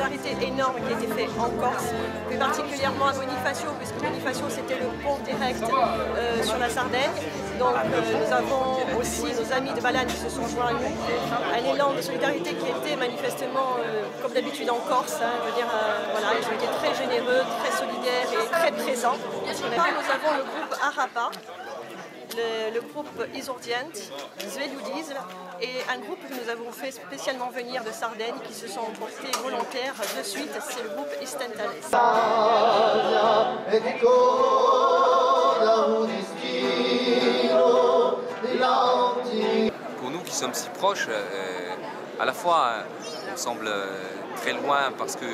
solidarité énorme qui a été fait en Corse, plus particulièrement à Bonifacio, puisque Bonifacio c'était le pont direct sur la Sardaigne. Donc nous avons aussi nos amis de Balagne qui se sont joints à nous. Un élan de solidarité qui était manifestement, comme d'habitude en Corse, hein, je veux dire, voilà, ils ont été très généreux, très solidaires et très présents. Nous avons le groupe Arapa, le groupe Isordiente, Zveludiz, et un groupe que nous avons fait spécialement venir de Sardaigne qui se sont portés volontaires de suite, c'est le groupe Istentales. Pour nous qui sommes si proches, à la fois on semble très loin parce que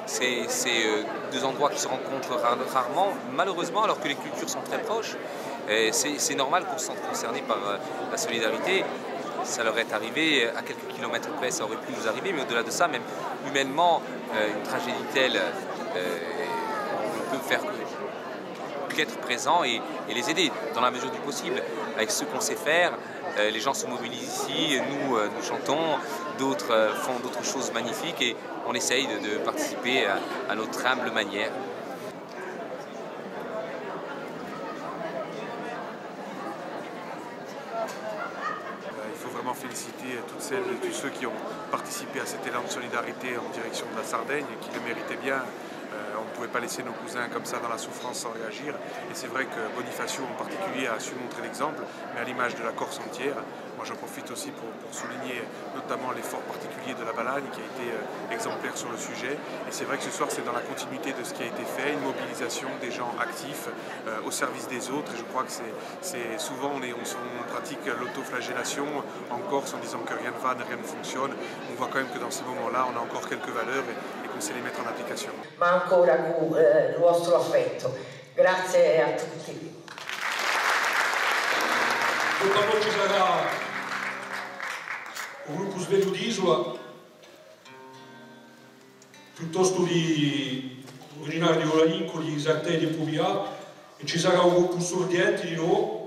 c'est deux endroits qui se rencontrent rarement, malheureusement, alors que les cultures sont très proches. C'est normal qu'on se sente concerné par la solidarité. Ça leur est arrivé à quelques kilomètres près, ça aurait pu nous arriver, mais au-delà de ça, même humainement, une tragédie telle, on peut faire qu'être présent et les aider dans la mesure du possible avec ce qu'on sait faire. Les gens se mobilisent ici, nous chantons, d'autres font d'autres choses magnifiques et on essaye de participer à notre humble manière. Il faut vraiment féliciter toutes celles et tous ceux qui ont participé à cet élan de solidarité en direction de la Sardaigne et qui le méritaient bien. On ne pouvait pas laisser nos cousins comme ça dans la souffrance sans réagir. Et c'est vrai que Bonifacio en particulier a su montrer l'exemple, mais à l'image de la Corse entière. Moi j'en profite aussi pour souligner notamment l'effort particulier de la Balagne qui a été exemplaire sur le sujet. Et c'est vrai que ce soir c'est dans la continuité de ce qui a été fait, une mobilisation des gens actifs au service des autres. Et je crois que c'est souvent on pratique l'autoflagellation en Corse en disant que rien ne va, rien ne fonctionne. On voit quand même que dans ces moments-là on a encore quelques valeurs et qu'on sait les mettre en application. Ma ancora il vostro affetto. Grazie a tutti. Quando ci sarà un gruppo sveglio di Isola, piuttosto di originario di Olaninco, di Sartè, di Puglia, e ci sarà un gruppo sordiente di noi.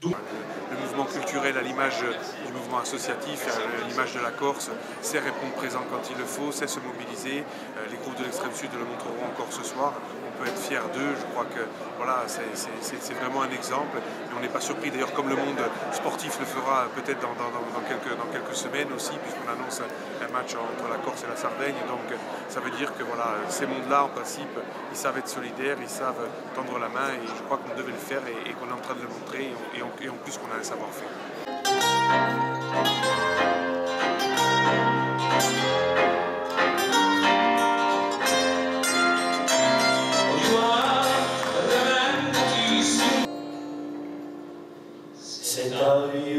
Le mouvement culturel à l'image du mouvement associatif, à l'image de la Corse, sait répondre présent quand il le faut, sait se mobiliser. Les groupes de l'extrême sud le montreront encore ce soir. On peut être fier d'eux. Je crois que voilà, c'est vraiment un exemple. Et on n'est pas surpris d'ailleurs, comme le monde sportif le fera peut-être dans quelques semaines aussi, puisqu'on annonce un match entre la Corse et la Sardaigne. Donc ça veut dire que voilà, ces mondes-là, en principe, ils savent être solidaires, ils savent tendre la main. Et je crois qu'on devait le faire et qu'on est en train de le montrer. Et en plus qu'on a un savoir-faire. C'est ta vie.